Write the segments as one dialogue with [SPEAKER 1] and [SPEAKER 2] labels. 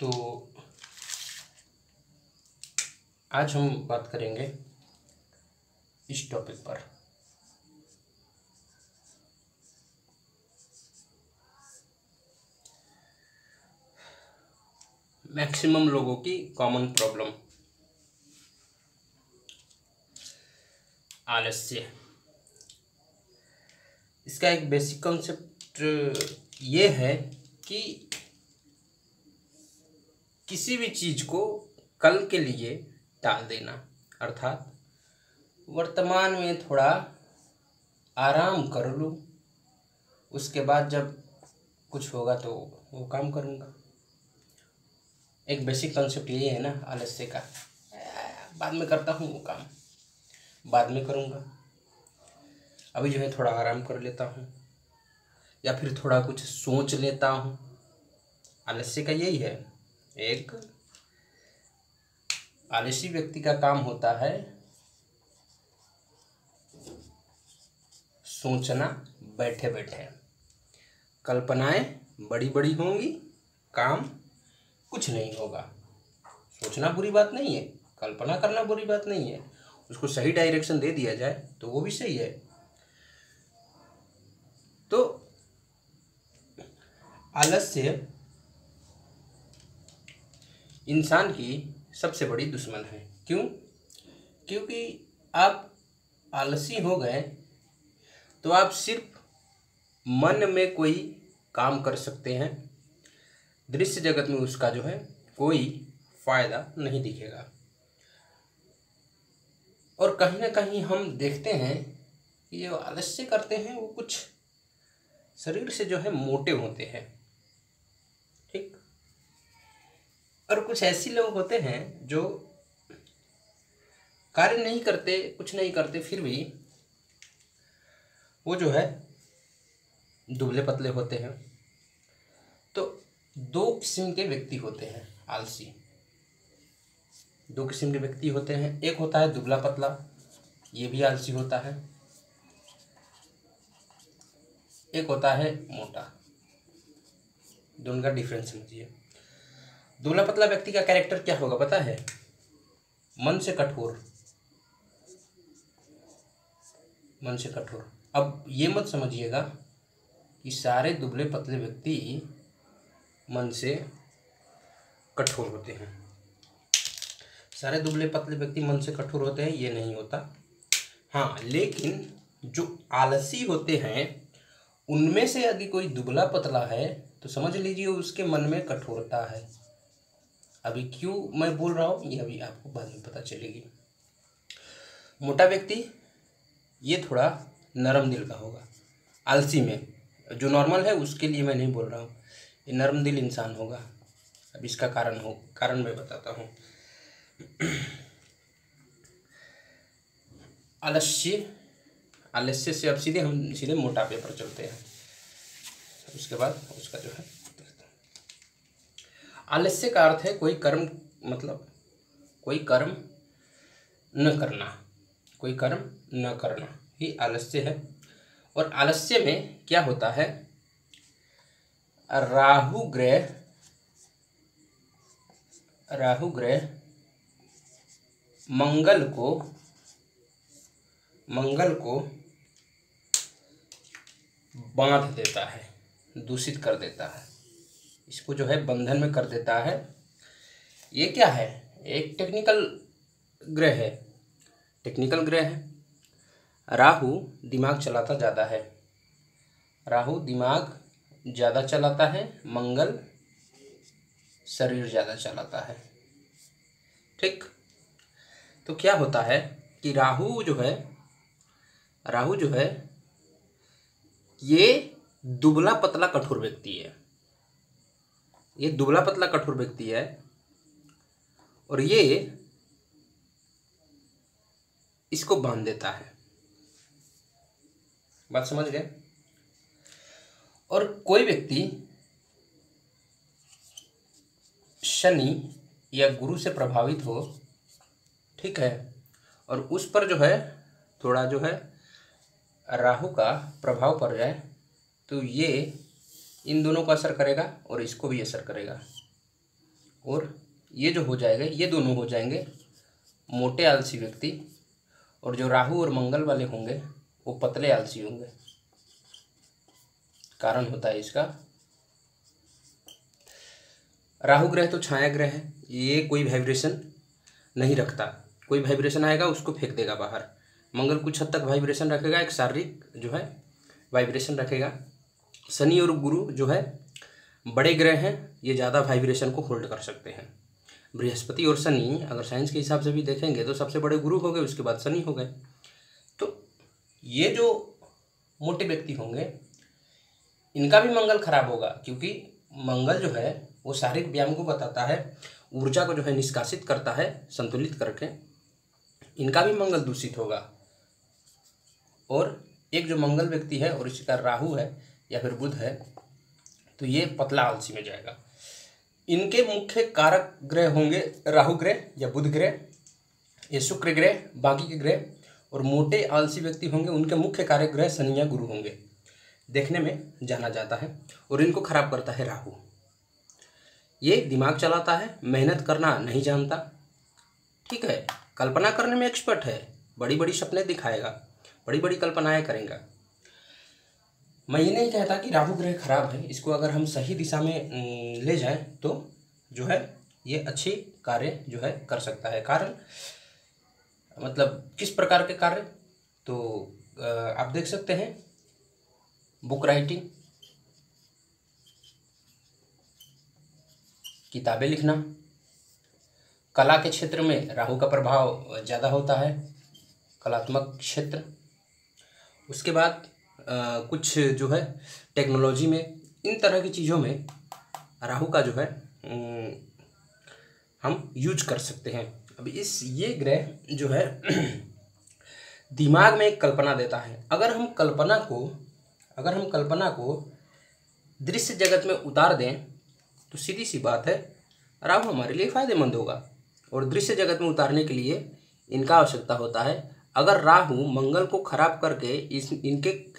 [SPEAKER 1] तो आज हम बात करेंगे इस टॉपिक पर। मैक्सिमम लोगों की कॉमन प्रॉब्लम, आलस्य। इसका एक बेसिक कॉन्सेप्ट ये है कि किसी भी चीज को कल के लिए टाल देना, अर्थात वर्तमान में थोड़ा आराम कर लूँ, उसके बाद जब कुछ होगा तो वो काम करूँगा। एक बेसिक कॉन्सेप्ट यही है ना आलस्य का। बाद में करता हूँ वो काम, बाद में करूँगा, अभी जो है थोड़ा आराम कर लेता हूँ या फिर थोड़ा कुछ सोच लेता हूँ। आलस्य का यही है। एक आलसी व्यक्ति का काम होता है सोचना बैठे बैठे। कल्पनाएं बड़ी बड़ी होंगी, काम कुछ नहीं होगा। सोचना बुरी बात नहीं है, कल्पना करना बुरी बात नहीं है, उसको सही डायरेक्शन दे दिया जाए तो वो भी सही है। तो आलस्य इंसान की सबसे बड़ी दुश्मन है। क्यों? क्योंकि आप आलसी हो गए तो आप सिर्फ मन में कोई काम कर सकते हैं, दृश्य जगत में उसका जो है कोई फायदा नहीं दिखेगा। और कहीं ना कहीं हम देखते हैं कि जो आलस्य करते हैं वो कुछ शरीर से जो है मोटे होते हैं, ठीक। और कुछ ऐसे लोग होते हैं जो कार्य नहीं करते, कुछ नहीं करते, फिर भी वो जो है दुबले पतले होते हैं। तो दो किस्म के व्यक्ति होते हैं आलसी। दो किस्म के व्यक्ति होते हैं। एक होता है दुबला पतला, ये भी आलसी होता है। एक होता है मोटा। दोनों का डिफरेंस समझिए। दुबला पतला व्यक्ति का कैरेक्टर क्या होगा पता है? मन से कठोर, मन से कठोर। अब ये मत समझिएगा कि सारे दुबले पतले व्यक्ति मन से कठोर होते हैं। सारे दुबले पतले व्यक्ति मन से कठोर होते हैं, ये नहीं होता। हाँ, लेकिन जो आलसी होते हैं उनमें से यदि कोई दुबला पतला है तो समझ लीजिए उसके मन में कठोरता है। अभी क्यों मैं बोल रहा हूँ ये अभी आपको बाद में पता चलेगी। मोटा व्यक्ति ये थोड़ा नरम दिल का होगा। आलसी में जो नॉर्मल है उसके लिए मैं नहीं बोल रहा हूँ, ये नरम दिल इंसान होगा। अब इसका कारण मैं बताता हूँ। आलस्य से अब हम सीधे मोटापे पर चलते हैं, उसके बाद उसका जो है आलस्य का अर्थ है कोई कर्म, मतलब कोई कर्म न करना, कोई कर्म न करना ही आलस्य है। और आलस्य में क्या होता है? राहु ग्रह मंगल को बांध देता है, दूषित कर देता है, इसको जो है बंधन में कर देता है। ये क्या है? एक टेक्निकल ग्रह है। टेक्निकल ग्रह है। राहु दिमाग चलाता ज़्यादा है, राहु दिमाग ज़्यादा चलाता है, मंगल शरीर ज़्यादा चलाता है, ठीक। तो क्या होता है कि राहु जो है ये दुबला पतला कठोर व्यक्ति है। ये दुबला पतला कठोर व्यक्ति है और ये इसको बांध देता है। बात समझ गए? और कोई व्यक्ति शनि या गुरु से प्रभावित हो, ठीक है, और उस पर जो है थोड़ा जो है राहु का प्रभाव पड़ जाए तो ये इन दोनों को असर करेगा और इसको भी असर करेगा। और ये जो हो जाएगा, ये दोनों हो जाएंगे मोटे आलसी व्यक्ति, और जो राहु और मंगल वाले होंगे वो पतले आलसी होंगे। कारण होता है इसका, राहु ग्रह तो छाया ग्रह है, ये कोई वाइब्रेशन नहीं रखता, कोई वाइब्रेशन आएगा उसको फेंक देगा बाहर। मंगल कुछ हद तक वाइब्रेशन रखेगा, एक शारीरिक जो है वाइब्रेशन रखेगा। शनि और गुरु जो है बड़े ग्रह हैं, ये ज़्यादा वाइब्रेशन को होल्ड कर सकते हैं। बृहस्पति और शनि अगर साइंस के हिसाब से भी देखेंगे तो सबसे बड़े गुरु हो गए, उसके बाद शनि हो गए। तो ये जो मोटे व्यक्ति होंगे इनका भी मंगल खराब होगा, क्योंकि मंगल जो है वो शारीरिक व्यायाम को बताता है, ऊर्जा को जो है निष्कासित करता है संतुलित करके, इनका भी मंगल दूषित होगा। और एक जो मंगल व्यक्ति है और इसका राहु है या फिर बुध है, तो ये पतला आलसी में जाएगा। इनके मुख्य कारक ग्रह होंगे राहु ग्रह या बुध ग्रह, ये शुक्र ग्रह, बाकी के ग्रह, और मोटे आलसी व्यक्ति होंगे उनके मुख्य कारक ग्रह शनि या गुरु होंगे, देखने में जाना जाता है। और इनको खराब करता है राहु। ये दिमाग चलाता है, मेहनत करना नहीं जानता, ठीक है, कल्पना करने में एक्सपर्ट है, बड़ी बड़ी सपने दिखाएगा, बड़ी बड़ी कल्पनाएं करेगा। मैं ये नहीं कहता कि राहु ग्रह खराब है, इसको अगर हम सही दिशा में ले जाएं तो जो है ये अच्छी कार्य जो है कर सकता है। कारण मतलब किस प्रकार के कार्य, तो आप देख सकते हैं बुक राइटिंग, किताबें लिखना, कला के क्षेत्र में राहु का प्रभाव ज़्यादा होता है, कलात्मक क्षेत्र। उसके बाद कुछ जो है टेक्नोलॉजी में, इन तरह की चीज़ों में राहु का जो है हम यूज कर सकते हैं। अब ये ग्रह जो है दिमाग में एक कल्पना देता है। अगर हम कल्पना को दृश्य जगत में उतार दें तो सीधी सी बात है राहु हमारे लिए फ़ायदेमंद होगा। और दृश्य जगत में उतारने के लिए इनका आवश्यकता होता है। अगर राहु मंगल को खराब करके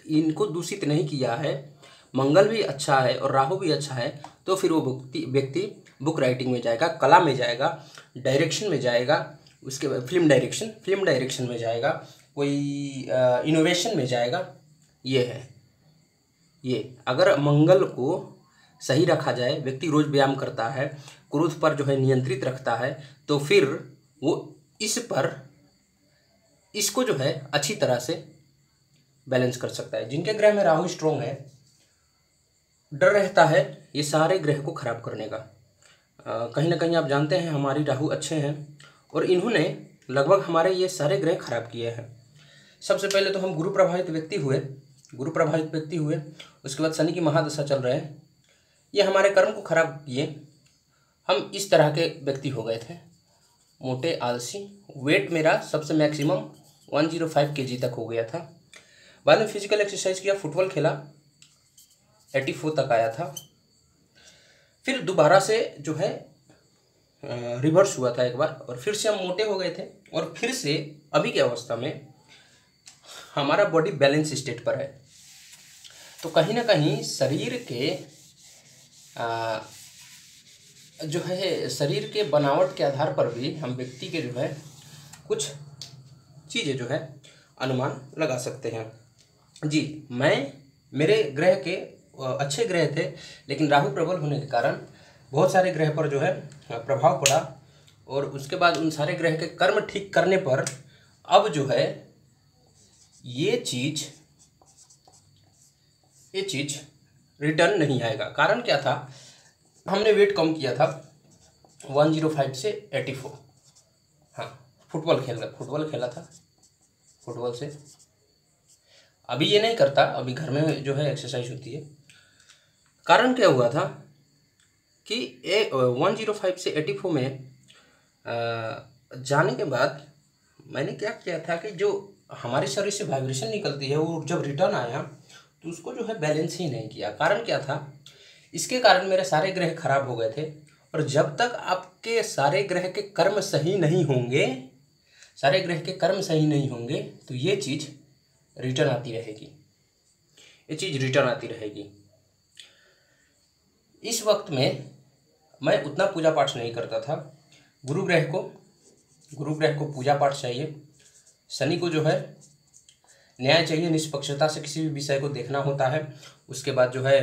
[SPEAKER 1] इनको दूषित नहीं किया है, मंगल भी अच्छा है और राहु भी अच्छा है, तो फिर वो व्यक्ति बुक राइटिंग में जाएगा, कला में जाएगा, डायरेक्शन में जाएगा, उसके बाद फिल्म डायरेक्शन में जाएगा, कोई इनोवेशन में जाएगा। ये अगर मंगल को सही रखा जाए, व्यक्ति रोज व्यायाम करता है, क्रोध पर जो है नियंत्रित रखता है, तो फिर वो इसको जो है अच्छी तरह से बैलेंस कर सकता है। जिनके ग्रह में राहु स्ट्रोंग है, डर रहता है ये सारे ग्रह को खराब करने का। कहीं ना कहीं आप जानते हैं हमारी राहु अच्छे हैं और इन्होंने लगभग हमारे ये सारे ग्रह खराब किए हैं। सबसे पहले तो हम गुरु प्रभावित व्यक्ति हुए, उसके बाद शनि की महादशा चल रहे हैं, ये हमारे कर्म को खराब किए। हम इस तरह के व्यक्ति हो गए थे, मोटे आलसी। वेट मेरा सबसे मैक्सिमम 105 kg तक हो गया था। बाद में फिजिकल एक्सरसाइज किया, फुटबॉल खेला, 84 तक आया था। फिर दोबारा से जो है रिवर्स हुआ था एक बार, और फिर से हम मोटे हो गए थे, और फिर से अभी की अवस्था में हमारा बॉडी बैलेंस स्टेट पर है। तो कहीं ना कहीं शरीर के बनावट के आधार पर भी हम व्यक्ति के जो है कुछ चीज़ें जो है अनुमान लगा सकते हैं। जी, मेरे ग्रह के अच्छे ग्रह थे, लेकिन राहु प्रबल होने के कारण बहुत सारे ग्रह पर जो है प्रभाव पड़ा, और उसके बाद उन सारे ग्रह के कर्म ठीक करने पर अब जो है ये चीज़ रिटर्न नहीं आएगा। कारण क्या था, हमने वेट कम किया था 105 से 84। हाँ, फुटबॉल खेला था, फुटबॉल से अभी ये नहीं करता, अभी घर में जो है एक्सरसाइज होती है। कारण क्या हुआ था कि 105 से 84 में जाने के बाद मैंने क्या किया था कि जो हमारे शरीर से वाइब्रेशन निकलती है वो जब रिटर्न आया तो उसको जो है बैलेंस ही नहीं किया। कारण क्या था, इसके कारण मेरे सारे ग्रह खराब हो गए थे। और जब तक आपके सारे ग्रह के कर्म सही नहीं होंगे, तो ये चीज़ रिटर्न आती रहेगी। इस वक्त में मैं उतना पूजा पाठ नहीं करता था। गुरु ग्रह को पूजा पाठ चाहिए। शनि को जो है न्याय चाहिए, निष्पक्षता से किसी भी विषय को देखना होता है। उसके बाद जो है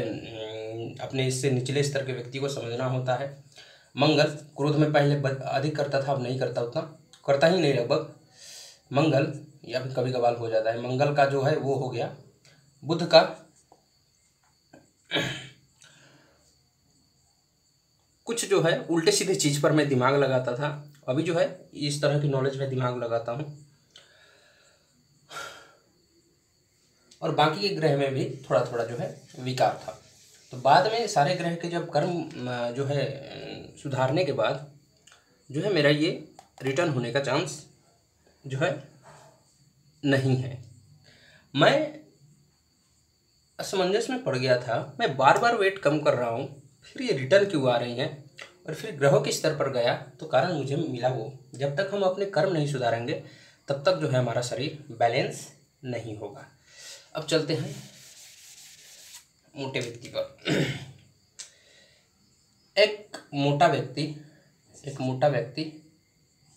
[SPEAKER 1] अपने इससे निचले स्तर के व्यक्ति को समझना होता है। मंगल क्रोध में पहले अधिक करता था, अब नहीं करता, उतना करता ही नहीं लगभग। मंगल या फिर कभी कभार हो जाता है। मंगल का जो है वो हो गया। बुध का कुछ जो है उल्टे सीधे चीज़ पर मैं दिमाग लगाता था, अभी जो है इस तरह की नॉलेज में दिमाग लगाता हूँ। और बाकी के ग्रह में भी थोड़ा थोड़ा जो है विकार था। तो बाद में सारे ग्रह के जब कर्म जो है सुधारने के बाद जो है मेरा ये रिटर्न होने का चांस जो है नहीं है। मैं असमंजस में पड़ गया था, मैं बार बार वेट कम कर रहा हूँ, फिर ये रिटर्न क्यों आ रही हैं। और फिर ग्रहों के स्तर पर गया तो कारण मुझे मिला वो, जब तक हम अपने कर्म नहीं सुधारेंगे तब तक जो है हमारा शरीर बैलेंस नहीं होगा। अब चलते हैं मोटे व्यक्ति पर। एक मोटा व्यक्ति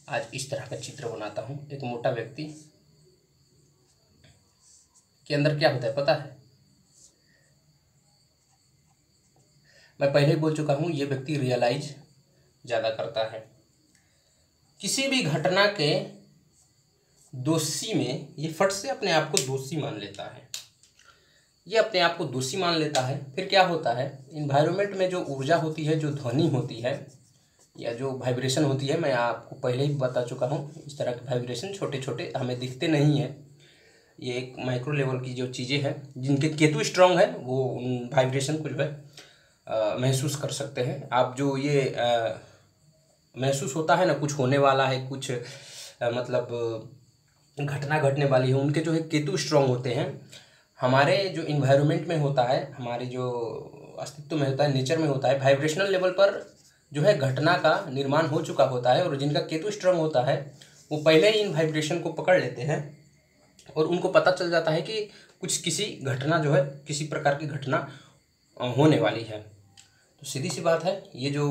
[SPEAKER 1] आज इस तरह का चित्र बनाता हूँ। एक मोटा व्यक्ति के अंदर क्या होता है पता है? मैं पहले ही बोल चुका हूँ, ये व्यक्ति रियलाइज ज़्यादा करता है। किसी भी घटना के दोषी में ये फट से अपने आप को दोषी मान लेता है। ये अपने आप को दोषी मान लेता है। फिर क्या होता है, इन्वायरमेंट में जो ऊर्जा होती है, जो ध्वनि होती है या जो वाइब्रेशन होती है, मैं आपको पहले ही बता चुका हूँ, इस तरह के वाइब्रेशन छोटे छोटे हमें दिखते नहीं हैं। ये एक माइक्रो लेवल की जो चीज़ें हैं, जिनके केतु स्ट्रांग है वो उन वाइब्रेशन को जो है महसूस कर सकते हैं। आप जो ये महसूस होता है ना, कुछ होने वाला है, कुछ मतलब घटना घटने वाली है, उनके जो है केतु स्ट्रांग होते हैं। हमारे जो इन्वायरमेंट में होता है, हमारे जो अस्तित्व में होता है, नेचर में होता है, वाइब्रेशनल लेवल पर जो है घटना का निर्माण हो चुका होता है। और जिनका केतु स्ट्रांग होता है वो पहले ही इन वाइब्रेशन को पकड़ लेते हैं और उनको पता चल जाता है कि कुछ किसी घटना जो है, किसी प्रकार की घटना होने वाली है। तो सीधी सी बात है, ये जो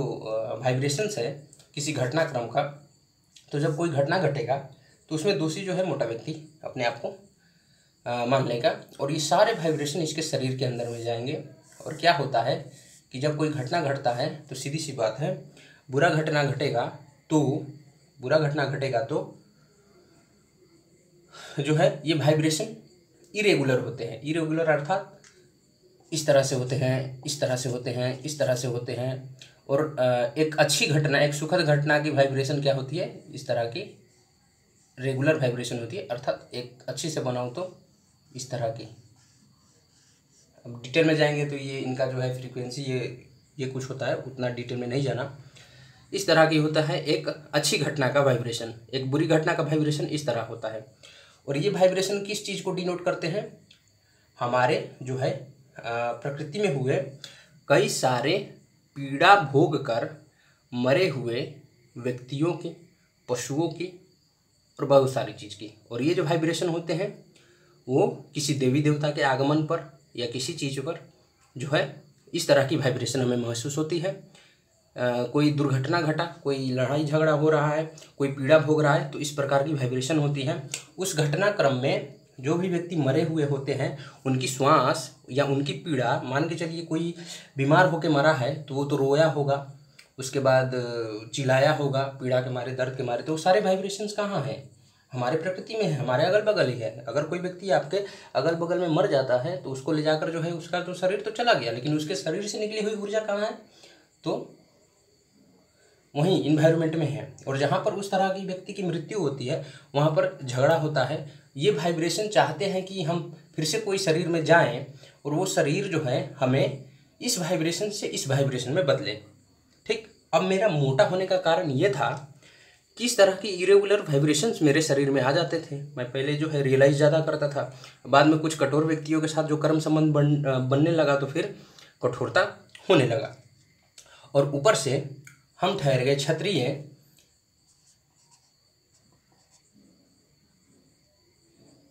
[SPEAKER 1] वाइब्रेशंस है किसी घटनाक्रम का, तो जब कोई घटना घटेगा तो उसमें दोषी जो है मोटा व्यक्ति अपने आप को मान लेगा और ये सारे वाइब्रेशन इसके शरीर के अंदर में जाएंगे। और क्या होता है कि जब कोई घटना घटता है तो सीधी सी बात है, बुरा घटना घटेगा तो जो है ये वाइब्रेशन इरेगुलर होते हैं। इरेगुलर अर्थात इस तरह से होते हैं, इस तरह से होते हैं, इस तरह से होते हैं। और एक अच्छी घटना, एक सुखद घटना की वाइब्रेशन क्या होती है, इस तरह की रेगुलर वाइब्रेशन होती है। अर्थात एक अच्छी से बनाऊँ तो इस तरह की। अब डिटेल में जाएंगे तो ये इनका जो है फ्रीक्वेंसी ये कुछ होता है, उतना डिटेल में नहीं जाना। इस तरह की होता है एक अच्छी घटना का वाइब्रेशन, एक बुरी घटना का वाइब्रेशन इस तरह होता है। और ये वाइब्रेशन किस चीज़ को डिनोट करते हैं, हमारे जो है प्रकृति में हुए कई सारे पीड़ा भोग कर मरे हुए व्यक्तियों के, पशुओं की और बहुत सारी चीज़ की। और ये जो वाइब्रेशन होते हैं वो किसी देवी देवता के आगमन पर या किसी चीज़ पर जो है इस तरह की वाइब्रेशन हमें महसूस होती है। कोई दुर्घटना घटा, कोई लड़ाई झगड़ा हो रहा है, कोई पीड़ा भोग रहा है, तो इस प्रकार की वाइब्रेशन होती है। उस घटनाक्रम में जो भी व्यक्ति मरे हुए होते हैं उनकी श्वास या उनकी पीड़ा, मान के चलिए कोई बीमार होकर मरा है तो वो तो रोया होगा, उसके बाद चिल्लाया होगा पीड़ा के मारे, दर्द के मारे। तो वो सारे वाइब्रेशंस कहाँ हैं, हमारे प्रकृति में है, हमारे अगल बगल ही है। अगर कोई व्यक्ति आपके अगल बगल में मर जाता है तो उसको ले जाकर जो है उसका तो शरीर तो चला गया, लेकिन उसके शरीर से निकली हुई ऊर्जा कहाँ है, तो वहीं इन्वायरमेंट में है। और जहाँ पर उस तरह की व्यक्ति की मृत्यु होती है वहाँ पर झगड़ा होता है। ये वाइब्रेशन चाहते हैं कि हम फिर से कोई शरीर में जाएं और वो शरीर जो है हमें इस वाइब्रेशन से इस वाइब्रेशन में बदले। ठीक, अब मेरा मोटा होने का कारण ये था कि इस तरह की इरेगुलर वाइब्रेशंस मेरे शरीर में आ जाते थे। मैं पहले जो है रियलाइज ज़्यादा करता था, बाद में कुछ कठोर व्यक्तियों के साथ जो कर्म संबंध बनने लगा तो फिर कठोरता होने लगा। और ऊपर से हम ठहर गए क्षत्रिय,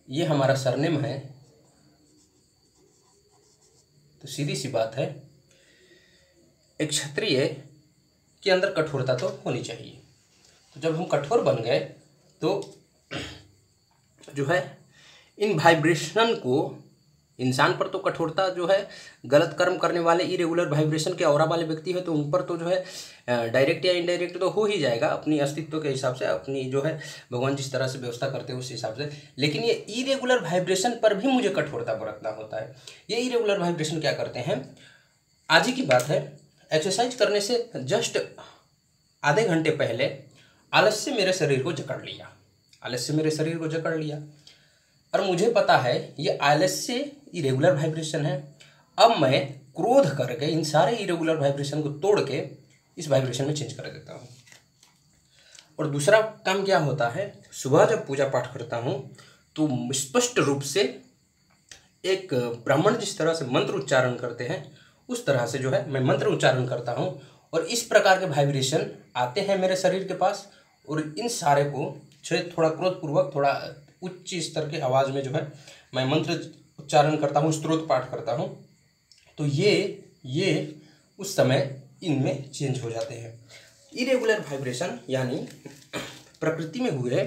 [SPEAKER 1] ये हमारा सरनेम है, तो सीधी सी बात है एक क्षत्रिय के अंदर कठोरता तो होनी चाहिए। तो जब हम कठोर बन गए तो जो है इन वाइब्रेशन को, इंसान पर तो कठोरता जो है गलत कर्म करने वाले इरेगुलर वाइब्रेशन के ऑरा वाले व्यक्ति है तो उन पर तो जो है डायरेक्ट या इनडायरेक्ट तो हो ही जाएगा अपनी अस्तित्व के हिसाब से, अपनी जो है भगवान जिस तरह से व्यवस्था करते हैं उस हिसाब से। लेकिन ये इरेगुलर वाइब्रेशन पर भी मुझे कठोरता बरतना होता है। ये इरेगुलर वाइब्रेशन क्या करते हैं, आज ही की बात है, एक्सरसाइज करने से जस्ट आधे घंटे पहले आलस्य मेरे शरीर को जकड़ लिया, आलस्य मेरे शरीर को जकड़ लिया और मुझे पता है ये आलस्य इरेगुलर वाइब्रेशन है। अब मैं क्रोध करके इन सारे इरेगुलर वाइब्रेशन को तोड़ के इस वाइब्रेशन में चेंज कर देता हूँ। और दूसरा काम क्या होता है, सुबह जब पूजा पाठ करता हूँ तो स्पष्ट रूप से एक ब्राह्मण जिस तरह से मंत्र उच्चारण करते हैं उस तरह से जो है मैं मंत्र उच्चारण करता हूँ और इस प्रकार के वाइब्रेशन आते हैं मेरे शरीर के पास और इन सारे को थोड़ा क्रोधपूर्वक, थोड़ा उच्च स्तर के आवाज़ में जो है मैं मंत्र उच्चारण करता हूँ, स्तोत्र पाठ करता हूँ, तो ये उस समय इनमें चेंज हो जाते हैं। इरेगुलर वाइब्रेशन यानी प्रकृति में हुए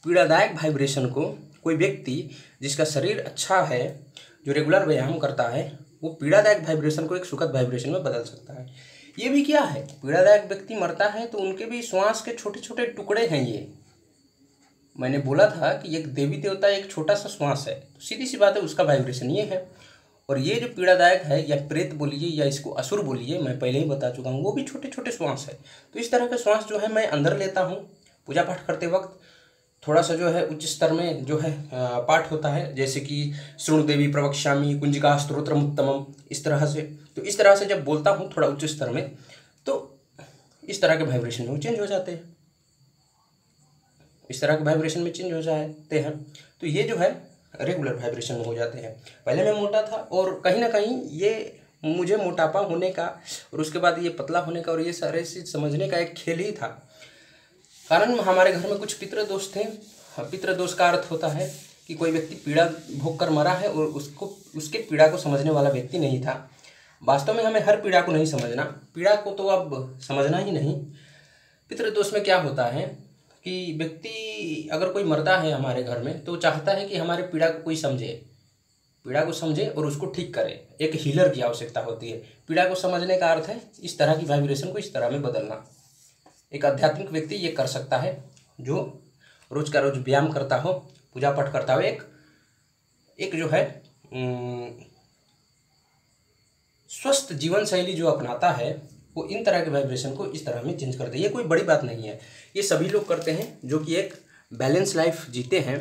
[SPEAKER 1] पीड़ादायक वाइब्रेशन को कोई व्यक्ति जिसका शरीर अच्छा है, जो रेगुलर व्यायाम करता है, वो पीड़ादायक वाइब्रेशन को एक सुखद वाइब्रेशन में बदल सकता है। ये भी क्या है, पीड़ादायक व्यक्ति मरता है तो उनके भी श्वास के छोटे छोटे टुकड़े हैं। ये मैंने बोला था कि एक देवी देवता एक छोटा सा श्वास है, तो सीधी सी बात है उसका वाइब्रेशन ये है। और ये जो पीड़ादायक है या प्रेत बोलिए या इसको असुर बोलिए, मैं पहले ही बता चुका हूँ, वो भी छोटे छोटे श्वास है। तो इस तरह के श्वास जो है मैं अंदर लेता हूँ पूजा पाठ करते वक्त। थोड़ा सा जो है उच्च स्तर में जो है पाठ होता है, जैसे कि शृणु देवी प्रवक्ष्यामि कुंजिका स्तोत्रमुत्तमम, इस तरह से। तो इस तरह से जब बोलता हूँ थोड़ा उच्च स्तर में तो इस तरह के वाइब्रेशन में चेंज हो जाते हैं, इस तरह के वाइब्रेशन में चेंज हो जाते हैं। तो ये जो है रेगुलर वाइब्रेशन में हो जाते हैं। पहले मैं मोटा था और कहीं ना कहीं ये मुझे मोटापा होने का और उसके बाद ये पतला होने का और ये सारे चीज़ समझने का एक खेल ही था। कारण हमारे घर में कुछ पितृदोष थे। पितृदोष का अर्थ होता है कि कोई व्यक्ति पीड़ा भोग कर मरा है और उसके पीड़ा को समझने वाला व्यक्ति नहीं था। वास्तव में हमें हर पीड़ा को नहीं समझना, पीड़ा को तो अब समझना ही नहीं। पितृदोष में क्या होता है कि व्यक्ति अगर कोई मरता है हमारे घर में तो चाहता है कि हमारे पीड़ा को कोई समझे, पीड़ा को समझे और उसको ठीक करे। एक हीलर की आवश्यकता होती है। पीड़ा को समझने का अर्थ है इस तरह की वाइब्रेशन को इस तरह में बदलना। एक आध्यात्मिक व्यक्ति ये कर सकता है जो रोज का रोज व्यायाम करता हो, पूजा पाठ करता हो, एक जो है स्वस्थ जीवन शैली जो अपनाता है वो इन तरह के वाइब्रेशन को इस तरह में चेंज करते हैं। ये कोई बड़ी बात नहीं है, ये सभी लोग करते हैं जो कि एक बैलेंस लाइफ जीते हैं,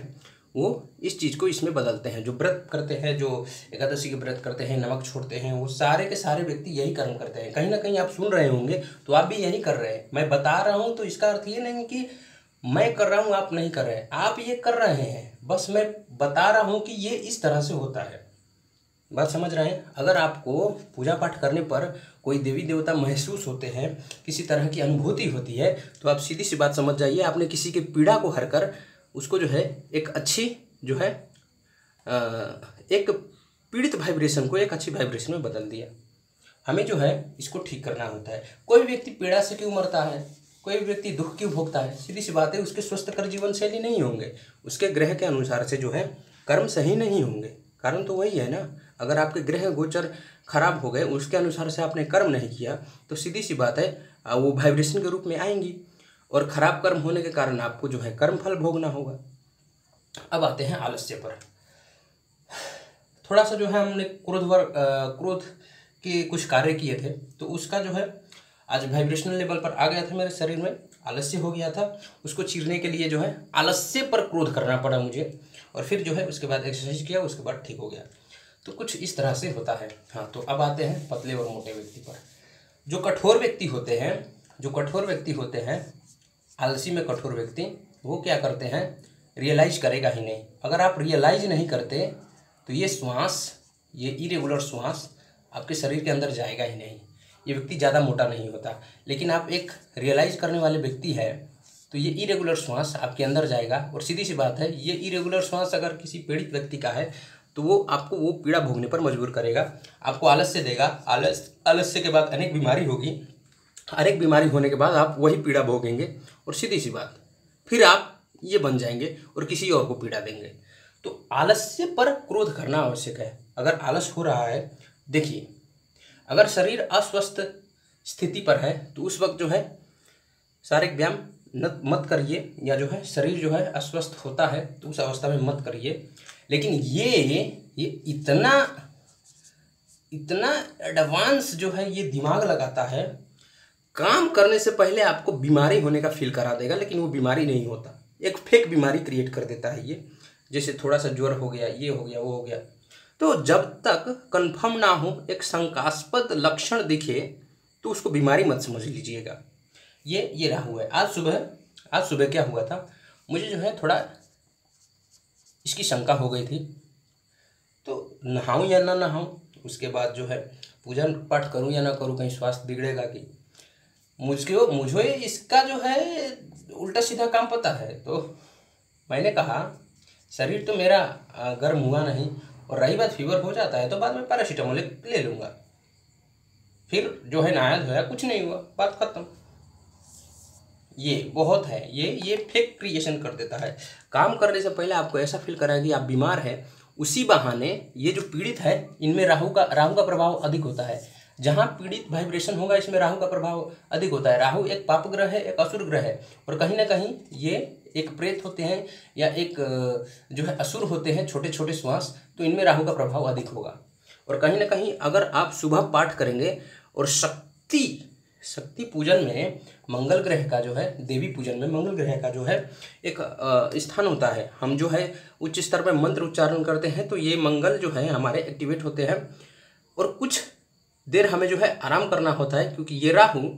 [SPEAKER 1] वो इस चीज़ को इसमें बदलते हैं। जो व्रत करते हैं, जो एकादशी के व्रत करते हैं, नमक छोड़ते हैं, वो सारे के सारे व्यक्ति यही कर्म करते हैं। कहीं ना कहीं आप सुन रहे होंगे तो आप भी यही कर रहे हैं। मैं बता रहा हूँ तो इसका अर्थ ये नहीं कि मैं कर रहा हूँ आप नहीं कर रहे हैं, आप ये कर रहे हैं, बस मैं बता रहा हूँ कि ये इस तरह से होता है। बात समझ रहे हैं। अगर आपको पूजा पाठ करने पर कोई देवी देवता महसूस होते हैं, किसी तरह की अनुभूति होती है, तो आप सीधी सी बात समझ जाइए आपने किसी के पीड़ा को हर कर उसको जो है एक अच्छी जो है एक पीड़ित वाइब्रेशन को एक अच्छी वाइब्रेशन में बदल दिया। हमें जो है इसको ठीक करना होता है। कोई व्यक्ति पीड़ा से क्यों मरता है, कोई व्यक्ति दुख क्यों भोगता है, सीधी सी बात है उसके स्वस्थकर जीवन शैली नहीं होंगे, उसके ग्रह के अनुसार से जो है कर्म सही नहीं होंगे। कारण तो वही है ना, अगर आपके ग्रह गोचर खराब हो गए, उसके अनुसार से आपने कर्म नहीं किया तो सीधी सी बात है वो वाइब्रेशन के रूप में आएंगी और खराब कर्म होने के कारण आपको जो है कर्म फल भोगना होगा। अब आते हैं आलस्य पर। थोड़ा सा जो है हमने क्रोध के कुछ कार्य किए थे तो उसका जो है आज वाइब्रेशनल लेवल पर आ गया था, मेरे शरीर में आलस्य हो गया था। उसको चीरने के लिए जो है आलस्य पर क्रोध करना पड़ा मुझे और फिर जो है उसके बाद एक्सरसाइज किया, उसके बाद ठीक हो गया। तो कुछ इस तरह से होता है। हाँ, तो अब आते हैं पतले और मोटे व्यक्ति पर। जो कठोर व्यक्ति होते हैं, आलसी में कठोर व्यक्ति, वो क्या करते हैं, रियलाइज करेगा ही नहीं। अगर आप रियलाइज नहीं करते तो ये श्वास, ये इरेगुलर श्वास आपके शरीर के अंदर जाएगा ही नहीं। ये व्यक्ति ज़्यादा मोटा नहीं होता। लेकिन आप एक रियलाइज करने वाले व्यक्ति है तो ये इरेगुलर श्वास आपके अंदर जाएगा और सीधी सी बात है ये इरेगुलर श्वास अगर किसी पीड़ित व्यक्ति का है तो वो आपको वो पीड़ा भोगने पर मजबूर करेगा, आपको आलस्य देगा। आलस्य के बाद अनेक बीमारी होगी। हर एक बीमारी होने के बाद आप वही पीड़ा भोगेंगे और सीधी सी बात फिर आप ये बन जाएंगे और किसी और को पीड़ा देंगे। तो आलस्य पर क्रोध करना आवश्यक है। अगर आलस हो रहा है, देखिए अगर शरीर अस्वस्थ स्थिति पर है तो उस वक्त जो है शारीरिक व्यायाम मत करिए, या जो है शरीर जो है अस्वस्थ होता है तो उस अवस्था में मत करिए। लेकिन ये इतना एडवांस जो है ये दिमाग लगाता है, काम करने से पहले आपको बीमारी होने का फील करा देगा, लेकिन वो बीमारी नहीं होता, एक फेक बीमारी क्रिएट कर देता है ये। जैसे थोड़ा सा ज्वर हो गया, ये हो गया, वो हो गया। तो जब तक कंफर्म ना हो, एक शंकास्पद लक्षण दिखे तो उसको बीमारी मत समझ लीजिएगा। ये राहु है। आज सुबह क्या हुआ था, मुझे जो है थोड़ा इसकी शंका हो गई थी, तो नहाऊं या ना नहाऊं, उसके बाद जो है पूजा पाठ करूं या ना करूं, कहीं स्वास्थ्य बिगड़ेगा कि। मुझे इसका जो है उल्टा सीधा काम पता है। तो मैंने कहा शरीर तो मेरा गर्म हुआ नहीं, और रही बात फीवर हो जाता है तो बाद में पैरासीटामोल ले लूँगा। फिर जो है नहाया धोया, कुछ नहीं हुआ, बात खत्म। ये बहुत है, ये फेक क्रिएशन कर देता है। काम करने से पहले आपको ऐसा फील कराएगा कि आप बीमार हैं, उसी बहाने ये जो पीड़ित है इनमें राहु का प्रभाव अधिक होता है। जहाँ पीड़ित वाइब्रेशन होगा इसमें राहु का प्रभाव अधिक होता है। राहु एक पाप ग्रह है, एक असुर ग्रह है, और कहीं ना कहीं ये एक प्रेत होते हैं या एक जो है असुर होते हैं, छोटे छोटे श्वास, तो इनमें राहु का प्रभाव अधिक होगा। और कहीं ना कहीं अगर आप सुबह पाठ करेंगे और शक्ति पूजन में मंगल ग्रह का जो है, देवी पूजन में मंगल ग्रह का जो है एक स्थान होता है। हम जो है उच्च स्तर पर मंत्र उच्चारण करते हैं तो ये मंगल जो है हमारे एक्टिवेट होते हैं, और कुछ देर हमें जो है आराम करना होता है, क्योंकि ये राहु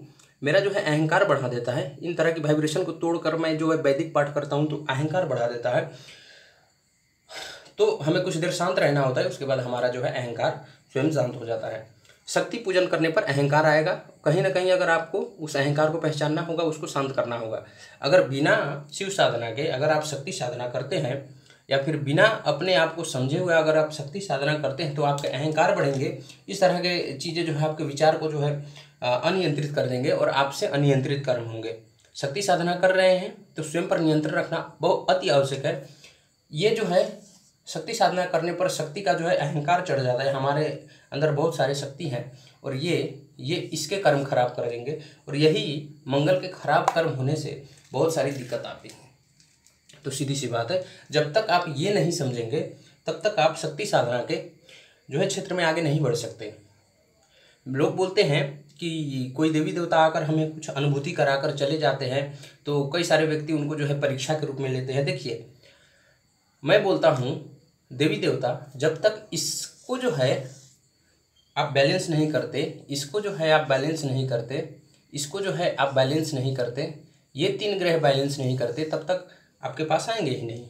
[SPEAKER 1] मेरा जो है अहंकार बढ़ा देता है। इन तरह की वाइब्रेशन को तोड़कर मैं जो है वैदिक पाठ करता हूँ तो अहंकार बढ़ा देता है। तो हमें कुछ देर शांत रहना होता है, उसके बाद हमारा जो है अहंकार स्वयं शांत हो जाता है। शक्ति पूजन करने पर अहंकार आएगा, कहीं ना कहीं अगर आपको उस अहंकार को पहचानना होगा, उसको शांत करना होगा। अगर बिना शिव साधना के अगर आप शक्ति साधना करते हैं, या फिर बिना अपने आप को समझे हुए अगर आप शक्ति साधना करते हैं, तो आपके अहंकार बढ़ेंगे। इस तरह के चीज़ें जो है आपके विचार को जो है अनियंत्रित कर देंगे और आपसे अनियंत्रित कर्म होंगे। शक्ति साधना कर रहे हैं तो स्वयं पर नियंत्रण रखना बहुत अति आवश्यक है। ये जो है शक्ति साधना करने पर शक्ति का जो है अहंकार चढ़ जाता है। हमारे अंदर बहुत सारे शक्ति हैं और ये इसके कर्म खराब कर देंगे, और यही मंगल के खराब कर्म होने से बहुत सारी दिक्कत आती है। तो सीधी सी बात है, जब तक आप ये नहीं समझेंगे तब तक आप शक्ति साधना के जो है क्षेत्र में आगे नहीं बढ़ सकते। लोग बोलते हैं कि कोई देवी देवता आकर हमें कुछ अनुभूति कराकर चले जाते हैं, तो कई सारे व्यक्ति उनको जो है परीक्षा के रूप में लेते हैं। देखिए, मैं बोलता हूँ देवी देवता जब तक इसको जो है आप बैलेंस नहीं करते, इसको जो है आप बैलेंस नहीं करते, इसको जो है आप बैलेंस नहीं करते, ये 3 ग्रह बैलेंस नहीं करते, तब तक आपके पास आएंगे ही नहीं।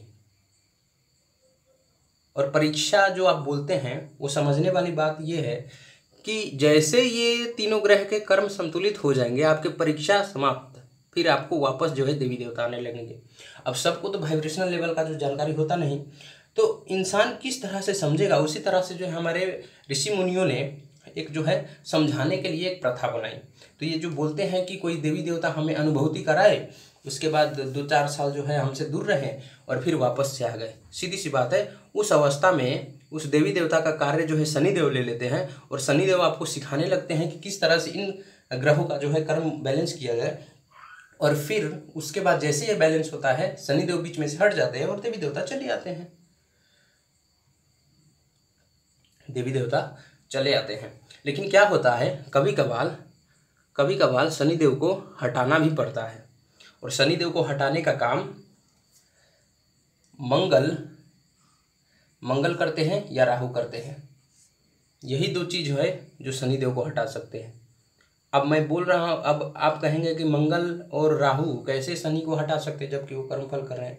[SPEAKER 1] और परीक्षा जो आप बोलते हैं वो समझने वाली बात ये है कि जैसे ये तीनों ग्रह के कर्म संतुलित हो जाएंगे, आपके परीक्षा समाप्त, फिर आपको वापस जो है देवी देवता आने लगेंगे। अब सबको तो वाइब्रेशनल लेवल का जो जानकारी होता नहीं, तो इंसान किस तरह से समझेगा, उसी तरह से जो है हमारे ऋषि मुनियों ने एक जो है समझाने के लिए एक प्रथा बनाई। तो ये जो बोलते हैं कि कोई देवी देवता हमें अनुभूति कराए, उसके बाद 2-4 साल जो है हमसे दूर रहें और फिर वापस से आ गए, सीधी सी बात है। उस अवस्था में उस देवी देवता का कार्य जो है शनिदेव ले लेते हैं, और शनिदेव आपको सिखाने लगते हैं कि किस तरह से इन ग्रहों का जो है कर्म बैलेंस किया जाए। और फिर उसके बाद जैसे ये बैलेंस होता है, शनिदेव बीच में से हट जाते हैं और देवी देवता चले आते हैं, देवी देवता चले आते हैं। लेकिन क्या होता है, कभी कभार शनिदेव को हटाना भी पड़ता है, और शनिदेव को हटाने का काम मंगल करते हैं या राहु करते हैं। यही 2 चीज़ है जो शनिदेव को हटा सकते हैं। अब मैं बोल रहा हूँ, अब आप कहेंगे कि मंगल और राहु कैसे शनि को हटा सकते हैं जबकि वो कर्मफल कर रहे हैं।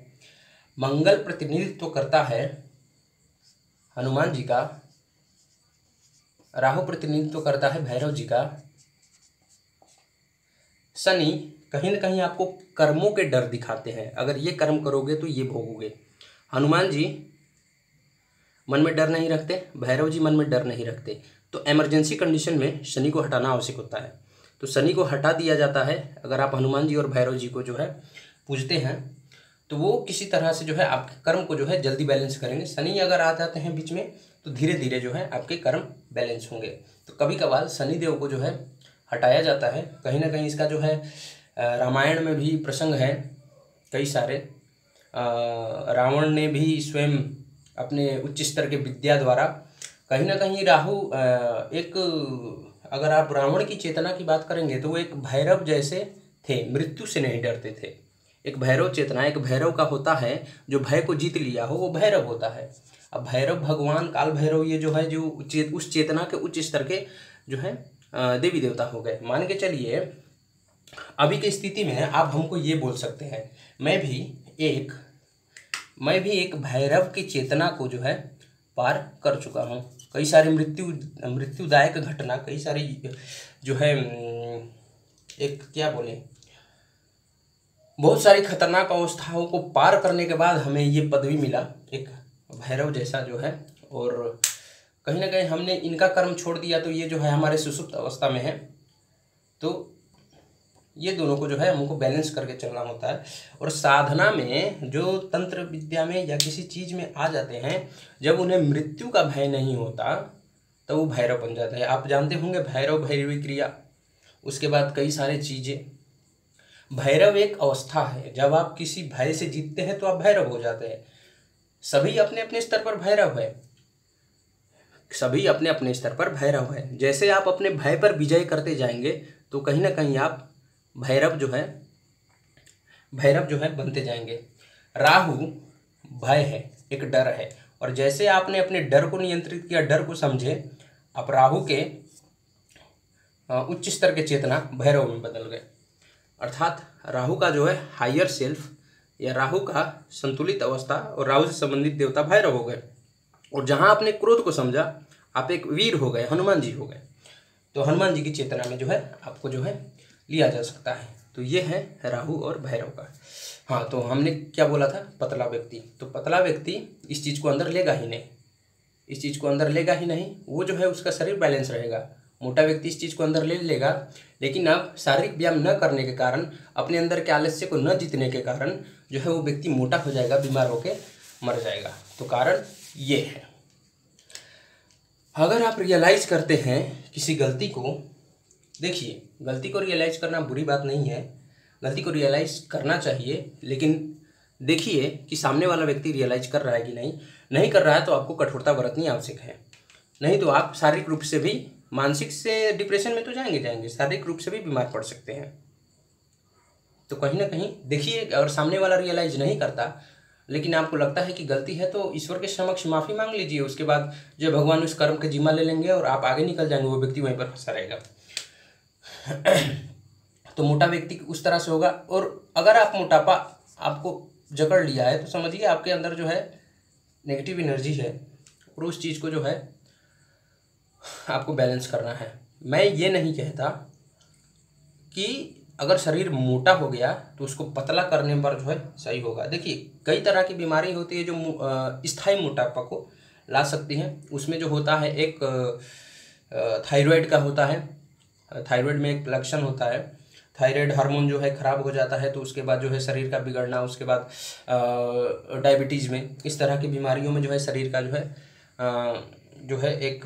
[SPEAKER 1] मंगल प्रतिनिधित्व करता है हनुमान जी का, राहु प्रतिनिधित्व करता है भैरव जी का, शनि कहीं ना कहीं आपको कर्मों के डर दिखाते हैं, अगर ये कर्म करोगे तो ये भोगोगे। हनुमान जी मन में डर नहीं रखते, भैरव जी मन में डर नहीं रखते। तो इमरजेंसी कंडीशन में शनि को हटाना आवश्यक होता है। तो शनि को हटा दिया जाता है। अगर आप हनुमान जी और भैरव जी को जो है पूजते हैं तो वो किसी तरह से जो है आपके कर्म को जो है जल्दी बैलेंस करेंगे। शनि अगर आ जाते हैं बीच में तो धीरे धीरे जो है आपके कर्म बैलेंस होंगे। तो कभी कभार शनि देव को जो है हटाया जाता है। कहीं ना कहीं इसका जो है रामायण में भी प्रसंग है कई सारे। रावण ने भी स्वयं अपने उच्च स्तर के विद्या द्वारा कहीं ना कहीं राहु एक, अगर आप रावण की चेतना की बात करेंगे तो वो एक भैरव जैसे थे, मृत्यु से नहीं डरते थे। एक भैरव चेतना एक भैरव का होता है, जो भय को जीत लिया हो वो भैरव होता है। अब भैरव भगवान काल भैरव ये जो है जो उस चेतना के उच्च स्तर के जो है देवी देवता हो गए। मान के चलिए अभी की स्थिति में आप हमको ये बोल सकते हैं मैं भी एक भैरव की चेतना को जो है पार कर चुका हूँ। कई सारी मृत्युदायक घटना, कई सारी जो है एक क्या बोले, बहुत सारी खतरनाक अवस्थाओं को पार करने के बाद हमें ये पदवी मिला एक भैरव जैसा जो है। और कहीं ना कहीं हमने इनका कर्म छोड़ दिया तो ये जो है हमारे सुसुप्त अवस्था में है। तो ये दोनों को जो है हमको बैलेंस करके चलना होता है। और साधना में जो तंत्र विद्या में या किसी चीज़ में आ जाते हैं, जब उन्हें मृत्यु का भय नहीं होता तो वो भैरव बन जाता है। आप जानते होंगे भैरव भैरवी क्रिया, उसके बाद कई सारी चीज़ें। भैरव एक अवस्था है, जब आप किसी भय से जीतते हैं तो आप भैरव हो जाते हैं। सभी अपने अपने स्तर पर भैरव है, सभी अपने अपने स्तर पर भैरव है। जैसे आप अपने भय पर विजय करते जाएंगे तो कहीं ना कहीं आप भैरव जो है बनते जाएंगे। राहु भय है, एक डर है, और जैसे आपने अपने डर को नियंत्रित किया, डर को समझे, आप राहु के उच्च स्तर के चेतना भैरव में बदल गए। अर्थात राहु का जो है हायर सेल्फ या राहु का संतुलित अवस्था और राहु से संबंधित देवता भैरव हो गए। और जहाँ आपने क्रोध को समझा आप एक वीर हो गए, हनुमान जी हो गए। तो हनुमान जी की चेतना में जो है आपको जो है लिया जा सकता है। तो ये है राहु और भैरव का। हाँ, तो हमने क्या बोला था, पतला व्यक्ति। तो पतला व्यक्ति इस चीज़ को अंदर लेगा ही नहीं, इस चीज़ को अंदर लेगा ही नहीं, वो जो है उसका शरीर बैलेंस रहेगा। मोटा व्यक्ति इस चीज़ को अंदर ले लेगा, लेकिन अब शारीरिक व्यायाम न करने के कारण, अपने अंदर के आलस्य को न जीतने के कारण जो है वो व्यक्ति मोटा हो जाएगा, बीमार होकर मर जाएगा। तो कारण ये है। अगर आप रियलाइज़ करते हैं किसी गलती को, देखिए गलती को रियलाइज़ करना बुरी बात नहीं है, गलती को रियलाइज़ करना चाहिए, लेकिन देखिए कि सामने वाला व्यक्ति रियलाइज़ कर रहा है कि नहीं कर रहा है तो आपको कठोरता बरतनी आवश्यक है। नहीं तो आप शारीरिक रूप से भी, मानसिक से डिप्रेशन में तो जाएंगे, शारीरिक रूप से भी बीमार पड़ सकते हैं। तो कहीं ना कहीं देखिए, अगर सामने वाला रियलाइज़ नहीं करता लेकिन आपको लगता है कि गलती है तो ईश्वर के समक्ष माफ़ी मांग लीजिए। उसके बाद जो भगवान उस कर्म के जिम्मा ले लेंगे और आप आगे निकल जाएंगे, वो व्यक्ति वहीं पर फंसा रहेगा। तो मोटा व्यक्ति उस तरह से होगा। और अगर आप मोटापा आपको जकड़ लिया है तो समझिए आपके अंदर जो है नेगेटिव एनर्जी है, और उस चीज़ को जो है आपको बैलेंस करना है। मैं ये नहीं कहता कि अगर शरीर मोटा हो गया तो उसको पतला करने पर जो है सही होगा। देखिए कई तरह की बीमारी होती है जो स्थायी मोटापा को ला सकती हैं। उसमें जो होता है एक थायराइड का होता है, थायराइड में एक लक्षण होता है, थायराइड हार्मोन जो है ख़राब हो जाता है तो उसके बाद जो है शरीर का बिगड़ना, उसके बाद डायबिटीज़ में, इस तरह की बीमारियों में जो है शरीर का जो है एक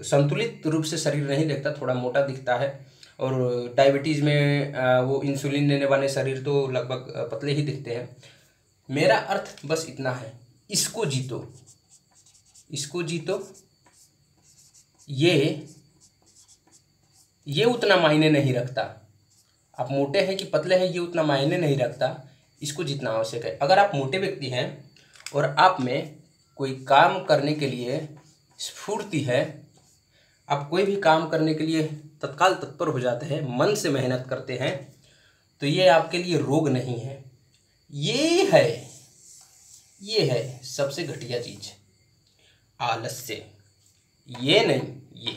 [SPEAKER 1] संतुलित रूप से शरीर नहीं दिखता, थोड़ा मोटा दिखता है। और डायबिटीज़ में वो इंसुलिन लेने वाले शरीर तो लगभग पतले ही दिखते हैं। मेरा अर्थ बस इतना है, इसको जीतो, इसको जीतो। ये उतना मायने नहीं रखता, आप मोटे हैं कि पतले हैं ये उतना मायने नहीं रखता, इसको जीतना आवश्यक है। अगर आप मोटे व्यक्ति हैं और आप में कोई काम करने के लिए स्फूर्ति है, आप कोई भी काम करने के लिए तत्काल तत्पर हो जाते हैं, मन से मेहनत करते हैं, तो ये आपके लिए रोग नहीं है। ये है सबसे घटिया चीज़, आलस्य। ये नहीं,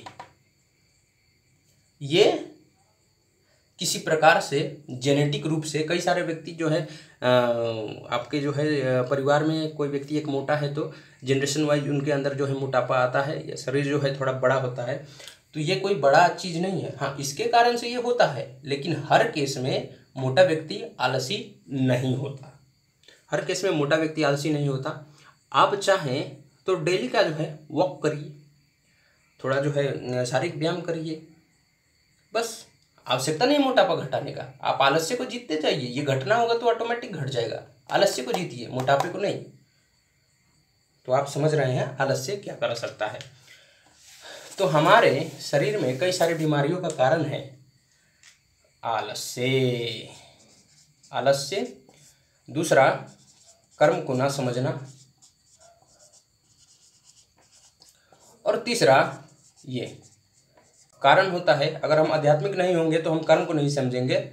[SPEAKER 1] ये किसी प्रकार से जेनेटिक रूप से कई सारे व्यक्ति जो है आपके जो है परिवार में कोई व्यक्ति एक मोटा है तो जनरेशन वाइज उनके अंदर जो है मोटापा आता है, या शरीर जो है थोड़ा बड़ा होता है। तो ये कोई बड़ा चीज़ नहीं है। हाँ, इसके कारण से ये होता है, लेकिन हर केस में मोटा व्यक्ति आलसी नहीं होता। हर केस में मोटा व्यक्ति आलसी नहीं होता। आप चाहें तो डेली का जो है वॉक करिए, थोड़ा जो है शारीरिक व्यायाम करिए, बस। आवश्यकता नहीं मोटापा घटाने का, आप आलस्य को जीतते जाइए। ये घटना होगा तो ऑटोमेटिक घट जाएगा। आलस्य को जीतिए, मोटापे को नहीं। तो आप समझ रहे हैं आलस्य क्या कर सकता है। तो हमारे शरीर में कई सारी बीमारियों का कारण है आलस्य। आलस्य, दूसरा कर्म को ना समझना, और तीसरा ये कारण होता है। अगर हम आध्यात्मिक नहीं होंगे तो हम कर्म को नहीं समझेंगे,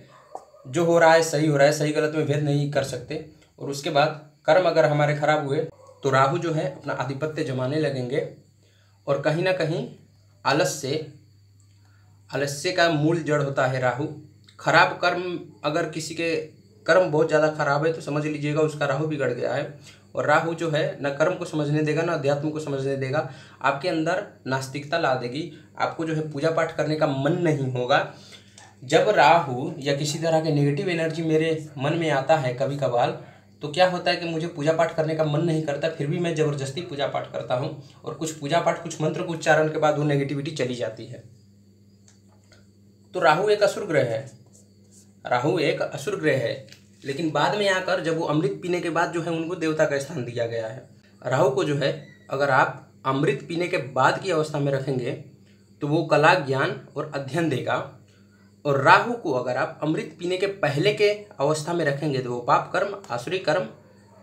[SPEAKER 1] जो हो रहा है सही हो रहा है, सही गलत में भेद नहीं कर सकते। और उसके बाद कर्म अगर हमारे खराब हुए तो राहु जो है अपना आधिपत्य जमाने लगेंगे, और कहीं ना कहीं आलस्य का मूल जड़ होता है राहु। खराब कर्म, अगर किसी के कर्म बहुत ज़्यादा खराब है तो समझ लीजिएगा उसका राहु बिगड़ गया है। और राहु जो है न कर्म को समझने देगा, ना अध्यात्म को समझने देगा, आपके अंदर नास्तिकता ला देगी। आपको जो है पूजा पाठ करने का मन नहीं होगा। जब राहु या किसी तरह के नेगेटिव एनर्जी मेरे मन में आता है कभी कभार, तो क्या होता है कि मुझे पूजा पाठ करने का मन नहीं करता, फिर भी मैं ज़बरदस्ती पूजा पाठ करता हूँ, और कुछ पूजा पाठ, कुछ मंत्र के उच्चारण के बाद वो नेगेटिविटी चली जाती है। तो राहु एक असुर ग्रह है, राहु एक असुर ग्रह है, लेकिन बाद में आकर जब वो अमृत पीने के बाद जो है उनको देवता का स्थान दिया गया है। राहु को जो है अगर आप अमृत पीने के बाद की अवस्था में रखेंगे तो वो कला, ज्ञान और अध्ययन देगा, और राहु को अगर आप अमृत पीने के पहले के अवस्था में रखेंगे तो वो पाप कर्म, आसुरी कर्म,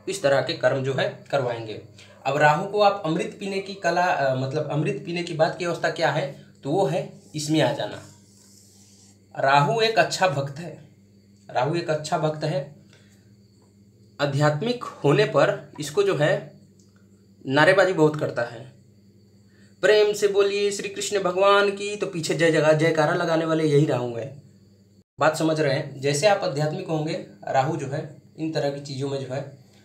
[SPEAKER 1] इस तरह के कर्म जो है करवाएंगे। अब राहु को आप अमृत पीने की कला, मतलब अमृत पीने की बाद की अवस्था क्या है, तो वो है इसमें आ जाना। राहु एक अच्छा भक्त है, राहु एक अच्छा भक्त है। आध्यात्मिक होने पर इसको जो है नारेबाजी बहुत करता है, प्रेम से बोलिए श्री कृष्ण भगवान की, तो पीछे जयकारा लगाने वाले यही राहु है। बात समझ रहे हैं। जैसे आप आध्यात्मिक होंगे, राहु जो है इन तरह की चीज़ों में जो है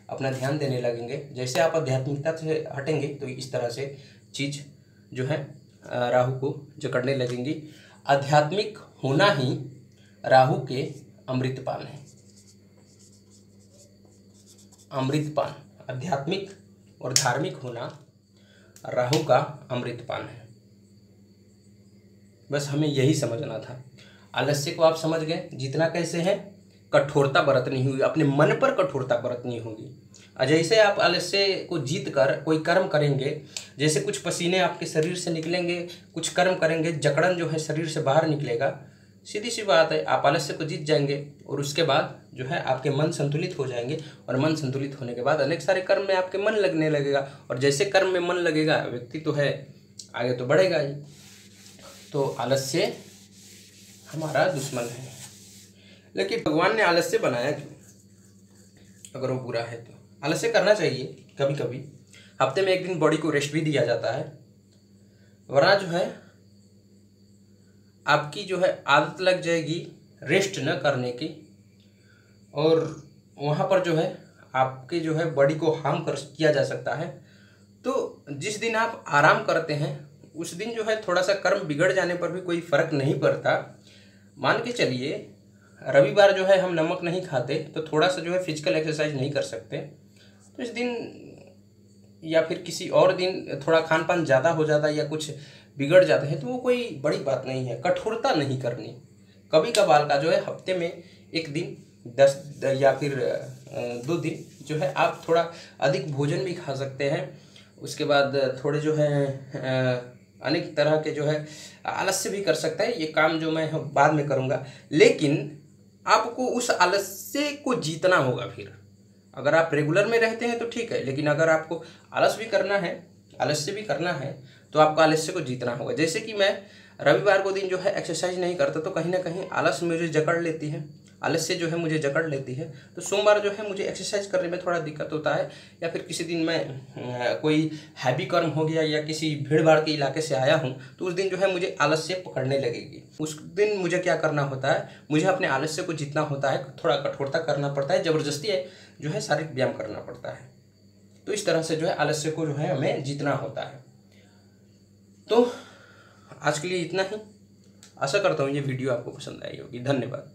[SPEAKER 1] अपना ध्यान देने लगेंगे। जैसे आप आध्यात्मिकता से हटेंगे तो इस तरह से चीज़ जो है राहु को जकड़ने लगेंगी। आध्यात्मिक होना ही राहु के अमृतपान है। अमृतपान, आध्यात्मिक और धार्मिक होना राहु का अमृतपान है। बस हमें यही समझना था। आलस्य को आप समझ गए, जीतना कैसे है, कठोरता बरतनी होगी, अपने मन पर कठोरता बरतनी होगी। जैसे आप आलस्य को जीत कर कोई कर्म करेंगे, जैसे कुछ पसीने आपके शरीर से निकलेंगे, कुछ कर्म करेंगे, जकड़न जो है शरीर से बाहर निकलेगा। सीधी सी बात है, आप आलस्य को जीत जाएंगे और उसके बाद जो है आपके मन संतुलित हो जाएंगे, और मन संतुलित होने के बाद अनेक सारे कर्म में आपके मन लगने लगेगा, और जैसे कर्म में मन लगेगा व्यक्ति तो है आगे तो बढ़ेगा ही। तो आलस्य हमारा दुश्मन है, लेकिन भगवान ने आलस्य बनाया क्यों? अगर वो बुरा है तो आलस्य करना चाहिए कभी कभी। हफ्ते में एक दिन बॉडी को रेस्ट भी दिया जाता है, वरना जो है आपकी जो है आदत लग जाएगी रेस्ट न करने की, और वहाँ पर जो है आपके जो है बॉडी को हार्म किया जा सकता है। तो जिस दिन आप आराम करते हैं उस दिन जो है थोड़ा सा कर्म बिगड़ जाने पर भी कोई फ़र्क नहीं पड़ता। मान के चलिए रविवार जो है हम नमक नहीं खाते, तो थोड़ा सा जो है फिजिकल एक्सरसाइज नहीं कर सकते, तो इस दिन या फिर किसी और दिन थोड़ा खान पान ज़्यादा हो जाता है या कुछ बिगड़ जाते हैं, तो वो कोई बड़ी बात नहीं है। कठोरता नहीं करनी। कभी कभार का जो है हफ्ते में एक दिन 10 या फिर 2 दिन जो है आप थोड़ा अधिक भोजन भी खा सकते हैं। उसके बाद थोड़े जो है अनेक तरह के जो है आलस्य भी कर सकता है। ये काम जो मैं बाद में करूँगा, लेकिन आपको उस आलस्य को जीतना होगा। फिर अगर आप रेगुलर में रहते हैं तो ठीक है, लेकिन अगर आपको आलस्य भी करना है तो आपको आलस्य को जीतना होगा। जैसे कि मैं रविवार को दिन जो है एक्सरसाइज नहीं करता, तो कहीं ना कहीं आलस्य मुझे जकड़ लेती है, आलस्य जो है मुझे जकड़ लेती है। तो सोमवार जो है मुझे एक्सरसाइज करने में थोड़ा दिक्कत होता है, या फिर किसी दिन मैं कोई हैवी कर्म हो गया या किसी भीड़ भाड़ के इलाके से आया हूँ, तो उस दिन जो है मुझे आलस्य पकड़ने लगेगी। उस दिन मुझे क्या करना होता है, मुझे अपने आलस्य को जीतना होता है, थोड़ा कठोरता करना पड़ता है, ज़बरदस्ती जो है शारीरिक व्यायाम करना पड़ता है। तो इस तरह से जो है आलस्य को जो है हमें जीतना होता है। तो आज के लिए इतना ही। आशा करता हूँ ये वीडियो आपको पसंद आई होगी। धन्यवाद।